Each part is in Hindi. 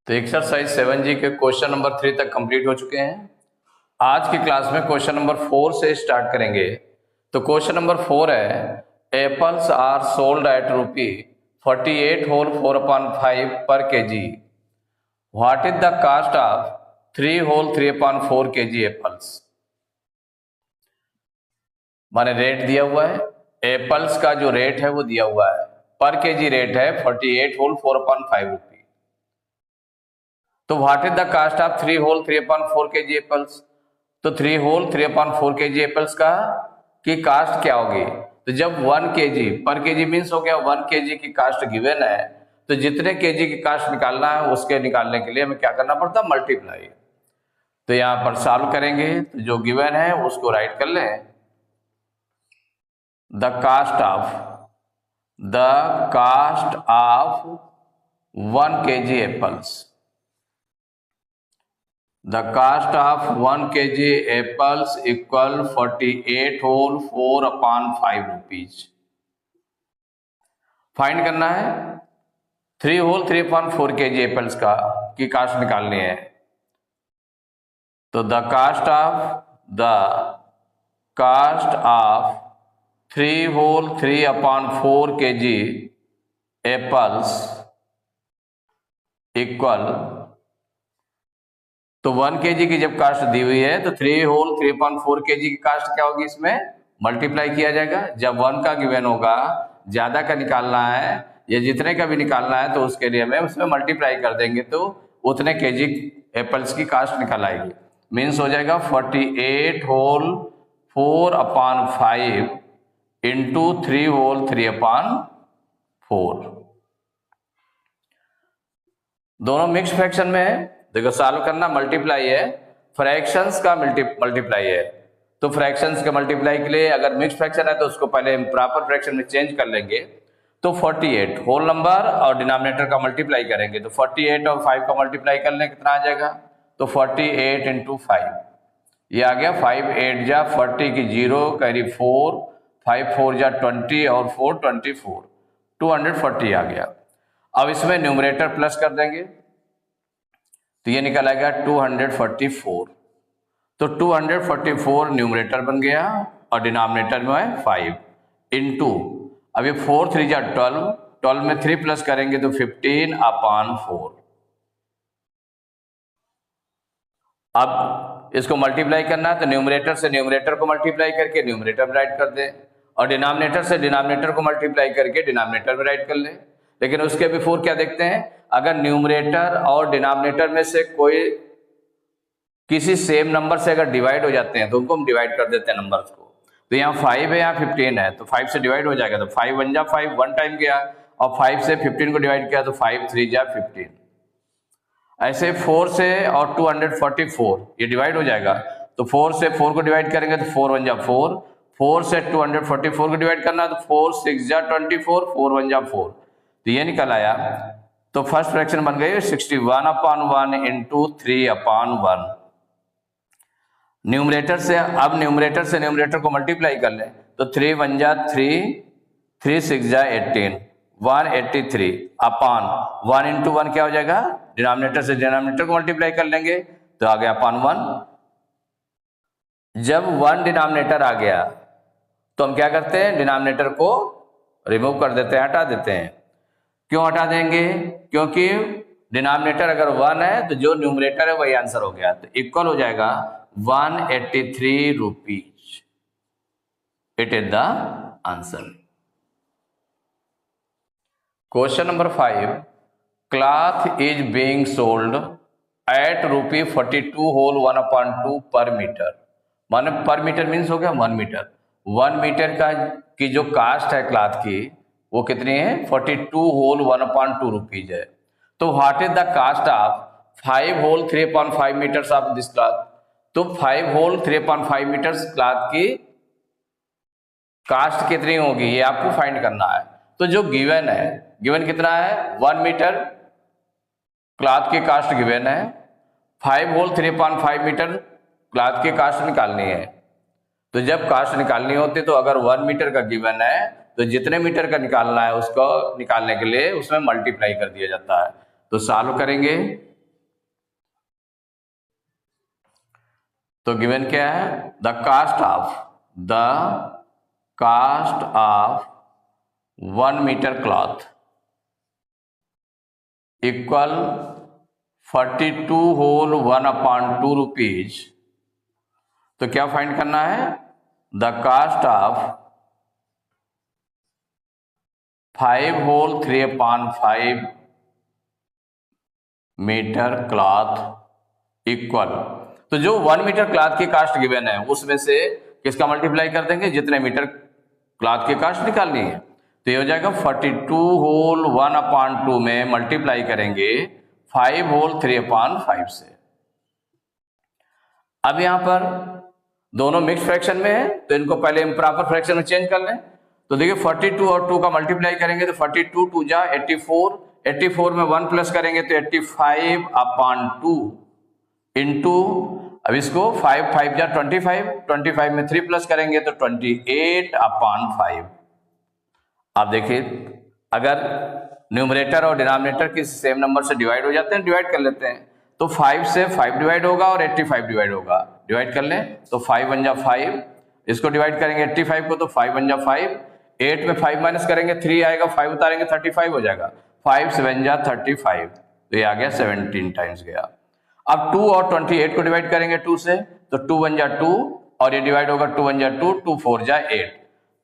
तो एक्सरसाइज 7G के क्वेश्चन नंबर 3 तक कंप्लीट हो चुके हैं। आज की क्लास में क्वेश्चन नंबर 4 से स्टार्ट करेंगे। तो क्वेश्चन नंबर 4 है apples are sold at ₹48 whole 4/5 per kg। What is the cost of 3 whole 3/4 kg apples. माने रेट दिया हुआ है, एप्पल्स का जो रेट है वो दिया हुआ है, पर केजी रेट है 48 होल 4/5 रुपी। तो what is the cost of 3 whole 3/4 kg apples. तो 3 होल 3/4 kg एप्पल्स का की कास्ट क्या होगी। तो जब 1 kg पर केजी मीन्स हो गया 1 kg की कास्ट गिवन है, तो जितने केजी की कास्ट निकालना है उसके निकालने के लिए हमें क्या करना पड़ता है, मल्टीप्लाई। तो यहां पर सॉल्व करेंगे तो जो गिवन है उसको राइट कर लें। The cost of 1 kg apples. The cost of 1 kg apples equal 48 whole 4/5 rupees। Find करना है 3 होल 3/4 kg एप्पल्स का की कास्ट निकालनी है। तो the cost of 3 whole 3/4 kg apples equal, तो 1 kg की जब कास्ट दी हुई है तो 3 होल 3/4 kg की कास्ट क्या होगी, इसमें मल्टीप्लाई किया जाएगा। जब 1 का गिवन होगा, ज्यादा का निकालना है या जितने का भी निकालना है तो उसके लिए हमें उसमें मल्टीप्लाई कर देंगे तो उतने केजी एप्पल्स की कास्ट निकल आएगी। मीन्स हो जाएगा 48 होल 4/5 इंटू 3 होल 3/4। दोनों मिक्स फ्रैक्शन में है। देखो सॉल्व करना मल्टीप्लाई है, फ्रैक्शंस का मल्टीप्लाई है। तो फ्रैक्शंस के मल्टीप्लाई के लिए अगर मिक्स फ्रैक्शन है तो उसको पहले हम प्रॉपर फ्रैक्शन में चेंज कर लेंगे। तो 48 होल नंबर और डिनोमिनेटर का मल्टीप्लाई करेंगे तो 48 और 5 का मल्टीप्लाई कर लें कितना आ जाएगा, तो 48 इंटू 5 ये आ गया 5 8 जा 40 की 0 कैरी 4 5 4 जा 20 और 4 24 240 आ गया। अब इसमें न्यूमरेटर प्लस कर देंगे तो ये निकल आएगा 244। तो 244 न्यूमरेटर बन गया और डिनोमिनेटर में है 5 इंटू, अब ये 4 3 जा 12 में 3 प्लस करेंगे तो 15/4। अब इसको मल्टीप्लाई करना है तो न्यूमरेटर से न्यूमरेटर को मल्टीप्लाई करके न्यूमरेटर में राइट कर दे और डिनोमिनेटर से डिनोमिनेटर को मल्टीप्लाई करके डिनोमिनेटर में राइट कर ले। लेकिन उसके बिफोर क्या देखते हैं, अगर न्यूमरेटर और डिनोमिनेटर में से कोई किसी सेम नंबर से अगर डिवाइड हो जाते हैं तो उनको हम डिवाइड कर देते हैं नंबर्स को। तो यहाँ 5 है, यहाँ 15 है, तो 5 से डिवाइड हो जाएगा तो 5 1 जा 5 1 टाइम गया और 5 से 15 को डिवाइड किया तो 5 3 जा 15। ऐसे 4 से और 244 ये डिवाइड हो जाएगा तो 4 से 4 को डिवाइड करेंगे तो 4 1 जा 4, 4 से 244 को डिवाइड करना तो 4 6 जा 24 4 1 जा 4, तो ये निकल आया। तो फर्स्ट फ्रैक्शन बन गई 61/1 इंटू 3/1। न्यूमरेटर से अब न्यूमरेटर से न्यूमरेटर को मल्टीप्लाई कर ले तो 3 1 जा 3 3 6 जा 18 183 अपान 1 इंटू 1 क्या हो जाएगा, डिनोमिनेटर से डिनोमिनेटर को मल्टीप्लाई कर लेंगे तो आ गया अपान 1। जब 1 डिनोमिनेटर आ गया तो हम क्या करते हैं, डिनोमिनेटर को रिमूव कर देते हैं, हटा देते हैं। क्यों हटा देंगे, क्योंकि डिनोमिनेटर अगर 1 है तो जो न्यूमरेटर है वही आंसर हो गया, तो इक्वल हो जाएगा 183 rupees. It is the answer. Question number 5, cloth is being sold at ₹42 whole 1/2 per metre. माने पर मीटर मीन्स हो गया 1 मीटर। 1 मीटर का की जो कास्ट है क्लॉथ की वो कितनी है, 42 होल 1/2 रुपीज है। तो what is the cost of 5 whole 3/5 metres of this cloth. तो 5 होल 3/5 मीटर्स क्लॉथ की कास्ट कितनी होगी ये आपको फाइंड करना है। तो जो गिवन है, गिवन कितना है 1 मीटर क्लॉथ की कास्ट गिवन है, 5 होल 3/5 मीटर क्लॉथ की कास्ट निकालनी है। तो जब कास्ट निकालनी होती तो अगर 1 मीटर का गिवन है तो जितने मीटर का निकालना है उसको निकालने के लिए उसमें मल्टीप्लाई कर दिया जाता है। तो सॉल्व करेंगे तो गिवन क्या है, the cost of 1 metre cloth equal 42 whole 1/2 rupees. तो क्या फाइंड करना है, the cost of 5 whole 3/5 metre cloth equal, तो जो 1 मीटर क्लॉथ की कास्ट गिवन है उसमें से किसका मल्टीप्लाई कर देंगे, जितने मीटर क्लॉथ की कास्ट निकालनी है। तो ये हो जाएगा 42 होल 1/2 में मल्टीप्लाई करेंगे 5 होल 3/5 से। अब यहां पर दोनों मिक्स फ्रैक्शन में है तो इनको पहले इम्प्रॉपर फ्रैक्शन में चेंज कर लें। तो देखिए 42 और 2 का मल्टीप्लाई करेंगे तो 42 2 जा 84, 84 में 1 प्लस करेंगे तो 85/2 इंटू, अब इसको 5 5 जा 25, 25 में 3 प्लस करेंगे तो 28/5। आप देखिए अगर न्यूमरेटर और डिनोमिनेटर किसी सेम नंबर से डिवाइड हो जाते हैं, डिवाइड कर लेते हैं, तो 5 से 5 डिवाइड होगा और 85 डिवाइड होगा, डिवाइड कर लें तो 5 1 जा 5, इसको डिवाइड करेंगे 85 को तो 5 1 जा 5, 8 में 5 माइनस करेंगे 3 आएगा, 5 उतारेंगे 35 हो जाएगा, 5 7 जा 35, तो ये आ गया 17 टाइम्स गया। अब 2 और 28 को डिवाइड करेंगे 2 से तो 2 1 जा 2 और ये डिवाइड होगा 2 1 जा 2, 2 4 जा 8,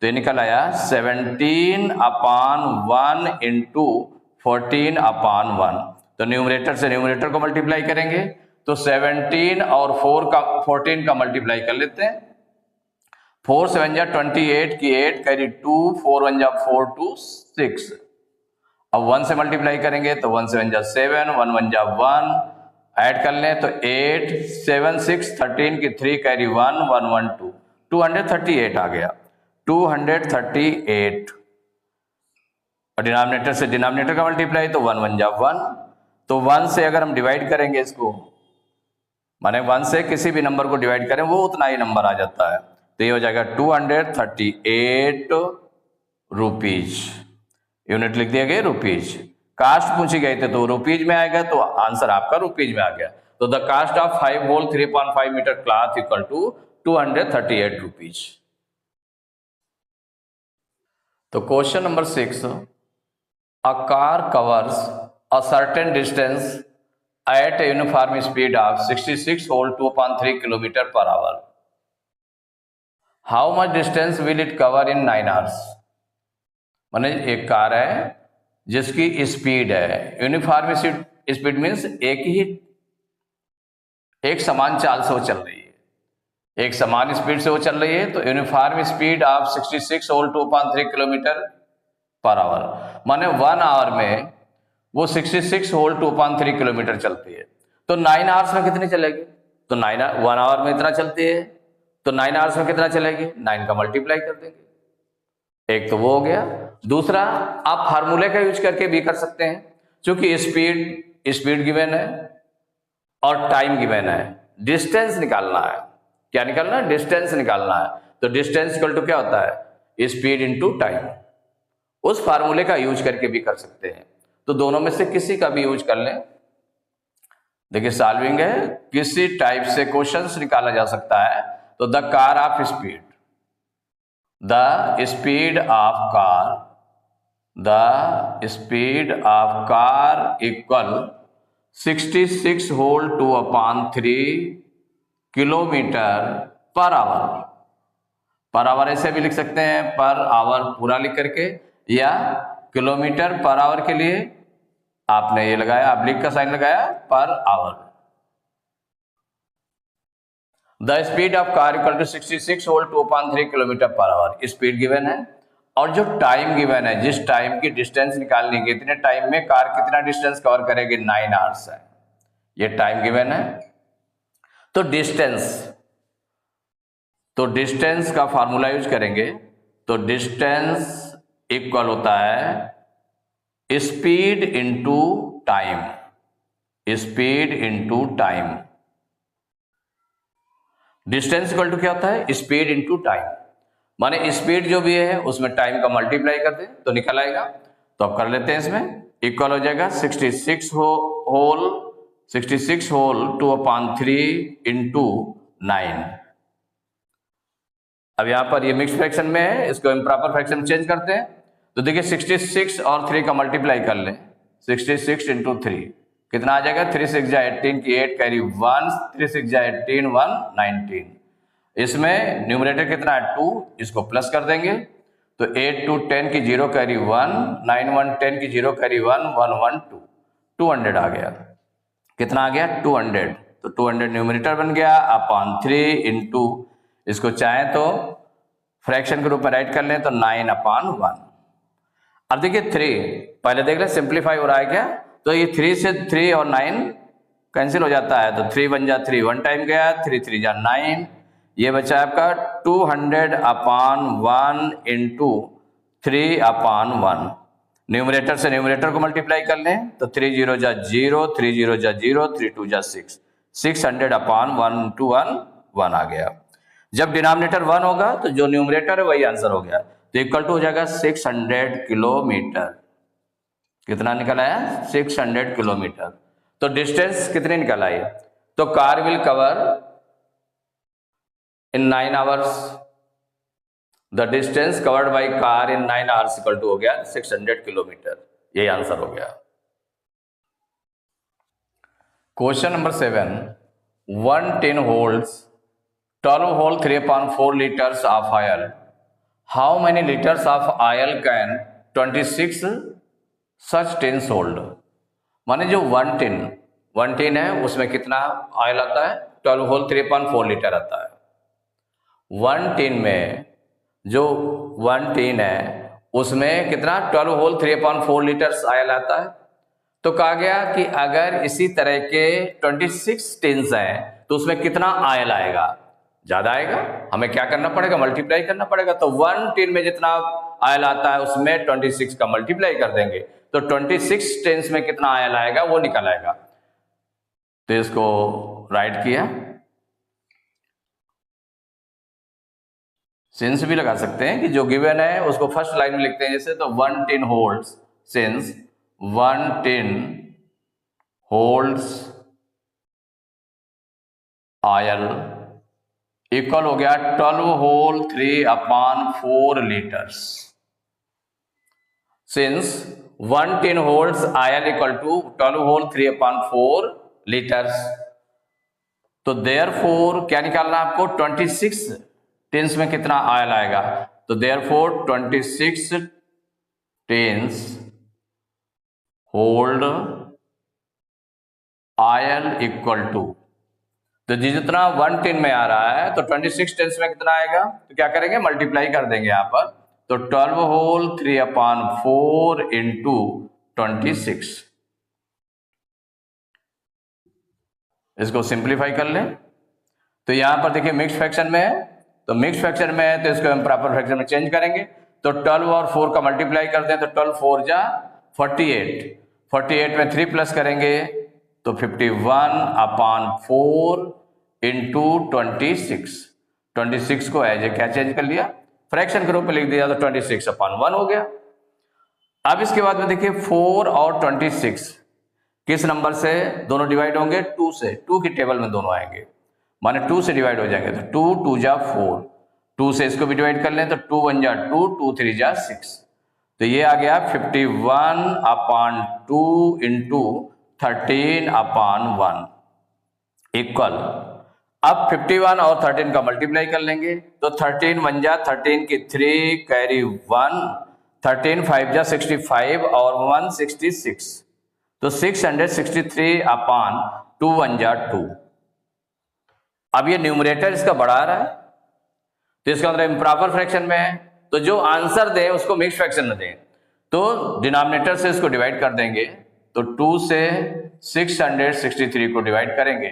तो ये निकल आया 17/1 इंटू 14/1। तो न्यूमरेटर से न्यूमरेटर को मल्टीप्लाई करेंगे तो 17 और 14 का मल्टीप्लाई कर लेते हैं, 4 7 जा 28 की 8 कैरी 2, 4 1 जा 4 2 6। अब 1 से मल्टीप्लाई करेंगे तो 1 7 जा 7, 1 1 जा 1, ऐड कर लें तो 8 7 6 13 की 3 कैरी 1 1 1 2, 238 आ गया, 238। और डिनोमिनेटर से डिनोमिनेटर का मल्टीप्लाई तो 1 1 जा 1, तो 1 से अगर हम डिवाइड करेंगे इसको, माने 1 से किसी भी नंबर को डिवाइड करें वो उतना ही नंबर आ जाता है, तो ये हो जाएगा 238 रुपीज। यूनिट लिख दिया गया रुपीज, कास्ट पूछी गई थी तो रुपीज में आएगा, तो आंसर आपका रुपीज में आ गया। तो the cost of 5 whole 3/5 metre cloth equal to 238 rupees. तो question number 6, a car covers a certain distance at a uniform speed of 66 whole 2.3 kilometre per hour. How much distance will it cover in 9 hours. माने एक कार है जिसकी स्पीड है, यूनिफॉर्म स्पीड मीन्स एक समान चाल से वो चल रही है, एक समान स्पीड से वो चल रही है, तो uniform speed of 66 whole 2.3 kilometre per hour, माने 1 आवर में वो 66 होल 2.3 किलोमीटर चलती है। तो 9 आवर्स में कितनी चलेगी, तो 1 आवर में इतना चलती है, तो 9 आवर्स में कितना चलेगी, 9 का मल्टीप्लाई कर देंगे। एक तो वो हो गया। दूसरा आप फार्मूले का यूज करके भी कर सकते हैं, क्योंकि स्पीड गिवन है और टाइम गिवन है, डिस्टेंस निकालना है। क्या निकालना है, डिस्टेंस निकालना है। तो डिस्टेंस इक्वल टू क्या होता है, स्पीड इनटू टाइम। उस फार्मूले का यूज करके भी कर सकते हैं, तो दोनों में से किसी का भी यूज कर लें। देखिए सॉल्विंग है, किसी टाइप से क्वेश्चंस निकाला जा सकता है। तो the car of speed, the speed of car equal 66 whole 2/3 kilometre per hour. Per hour ऐसे भी लिख सकते हैं, पर आवर पूरा लिख करके, या किलोमीटर पर आवर के लिए आपने ये लगाया, ऑब्लिक का साइन लगाया, per hour. The speed of car equal to 66 whole 2.3 kilometre per hour. Speed given है और जो टाइम गिवन है, जिस टाइम की डिस्टेंस निकालनी है, इतने टाइम में कार कितना डिस्टेंस कवर करेगी, 9 आवर्स है, ये टाइम गिवन है। तो डिस्टेंस का फार्मूला यूज करेंगे, तो डिस्टेंस इक्वल होता है speed into time, speed into time. Distance equal to क्या होता है, स्पीड इनटू टाइम। माने स्पीड जो भी है उसमें टाइम का मल्टीप्लाई कर दे तो निकल आएगा। तो अब कर लेते हैं, इसमें इक्वल हो जाएगा 66 होल 2/3 इंटू 9। अब यहां पर ये मिक्स फ्रैक्शन में है, इसको इम्प्रॉपर फ्रैक्शन में चेंज करते हैं। तो देखिए 66 और 3 का मल्टीप्लाई कर लें, 66 इंटू 3 कितना आ जाएगा, 3 6 जा 18 की 8 कैरी 1, 3 6 जा 18 1 19। इसमें न्यूमरेटर कितना है 2, इसको प्लस कर देंगे तो 8 2 10 की 0 कैरी 1, 9 1 10 की 0 कैरी 1 1 1 2, 200 आ गया। कितना आ गया 200। तो 200 न्यूमरेटर बन गया अपॉन 3 इंटू, इसको चाहें तो फ्रैक्शन के रूप में राइट कर लें तो 9 अपॉन 1। अब देखिए 3 पहले देख लें सिंप्लीफाई हो रहा है क्या, तो ये 3 से 3 और 9 कैंसिल हो जाता है, तो 3 1 जा 3 1 टाइम गया, 3 3 जा 9, ये बचा आपका 200 अपॉन 1 इंटू 3 अपॉन 1। न्यूमरेटर से न्यूमरेटर को मल्टीप्लाई कर लें तो 3 0 जा 0, 3 0 जा 0, 3 2 जा 6, 600 अपॉन 1 इंटू 1 1 आ गया। जब डिनोमिनेटर 1 होगा तो जो न्यूमरेटर है वही आंसर हो गया, तो इक्वल टू हो जाएगा 600 किलोमीटर। कितना निकल आया 600 किलोमीटर। तो डिस्टेंस कितनी निकल आई, तो car will cover in 9 hours, the distance covered by car in 9 hours equal to हो गया 600 किलोमीटर। यही आंसर हो गया। Question number 7, 1 tin holds 12 whole 3/4 liters of oil. How many liters of oil can 26 such tins hold? माने जो 1 tin है उसमें कितना ऑयल आता है, 12 whole 3/4 लीटर आता है। 1 tin में जो 1 tin है उसमें कितना 12 whole 3/4 लीटर्स ऑयल आता है। तो कहा गया कि अगर इसी तरह के 26 टिन्स हैं तो उसमें कितना ऑयल आएगा, ज्यादा आएगा, हमें क्या करना पड़ेगा, मल्टीप्लाई करना पड़ेगा। तो 1 टिन में जितना ऑयल आता है उसमें 26 का मल्टीप्लाई कर देंगे तो 26 टिन्स में कितना ऑयल आएगा वो निकल आएगा। तो इसको राइट किया, सिंस भी लगा सकते हैं कि जो गिवन है उसको फर्स्ट लाइन में लिखते हैं जैसे, तो 1 tin holds, since 1 tin holds oil equal हो गया 12 whole 3/4 litres. Since 1 tin holds oil equal to 12 whole 3/4 litres, तो देयरफॉर क्या निकालना आपको, 26 टिन्स में कितना ऑयल आएगा, तो therefore 26 tins hold oil equal to, तो जितना 1 टिन में आ रहा है तो 26 टिन्स में कितना आएगा, तो क्या करेंगे मल्टीप्लाई कर देंगे यहां पर, तो 12 whole 3/4 इंटू 26, इसको सिंप्लीफाई कर लें। तो यहां पर देखिए मिक्स फ्रैक्शन में है, तो मिक्स फ्रैक्शन में है तो इसको हम प्रॉपर फ्रैक्शन में चेंज करेंगे। तो 12 और 4 का मल्टीप्लाई करते हैं तो 12 4 जा 48, 48 में 3 प्लस करेंगे तो 51/4 इंटू 26, 26 को एज ए क्या चेंज कर लिया, फ्रैक्शन के रूप में लिख दिया तो 26/1 हो गया। अब इसके बाद में देखिए 4 और 26 किस नंबर से दोनों डिवाइड होंगे, 2 से, 2 की टेबल में दोनों आएंगे, माने 2 से डिवाइड हो जाएंगे, तो 2 2 जा 4, 2 से इसको भी डिवाइड कर लें तो 2 1 जा 2, 2 3 जा 6, तो ये आ गया 51/2 इंटू 13/1 इक्वल, अब 51 और 13 का मल्टीप्लाई कर लेंगे तो 13 1 जा 13 की 3 कैरी 1, 13 5 जा 65 और 1 66, तो 663/2 1 जा 2। अब ये न्यूमरेटर इसका बढ़ा रहा है तो इसका मतलब इम्प्रॉपर फ्रैक्शन में है, तो जो आंसर दे उसको मिक्स फ्रैक्शन में दें, तो डिनोमिनेटर से इसको डिवाइड कर देंगे, तो 2 से 663 को डिवाइड करेंगे,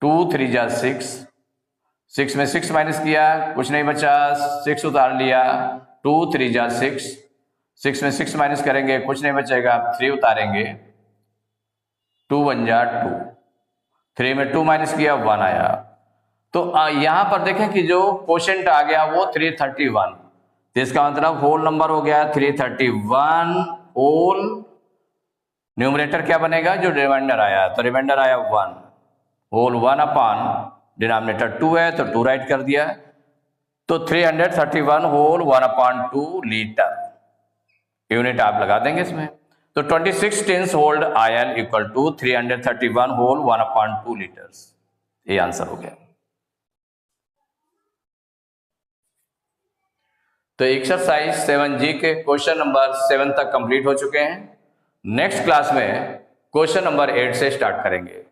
2 3 जा 6, 6 में 6 माइनस किया कुछ नहीं बचा, 6 उतार लिया, 2 3 जा 6, 6 में 6 माइनस करेंगे कुछ नहीं बचेगा, 3 उतारेंगे, 2 1 जा 2, 3 में 2 माइनस किया 1 आया। तो यहां पर देखें कि जो क्वोशेंट आ गया वो 331, तो इसका मतलब होल नंबर हो गया 331 होल, न्यूमरेटर क्या बनेगा जो रिमाइंडर आया, तो रिमाइंडर आया 1, होल 1 अपान डिनोमिनेटर 2 है तो 2 राइट कर दिया, तो 331 होल 1 अपान 2 लीटर, यूनिट आप लगा देंगे इसमें। तो 26 tins hold ion equal to 331 whole 1 upon 2 litres, ये आंसर हो गया। तो एक्सरसाइज 7G के क्वेश्चन नंबर 7 तक कंप्लीट हो चुके हैं। नेक्स्ट क्लास में क्वेश्चन नंबर 8 से स्टार्ट करेंगे।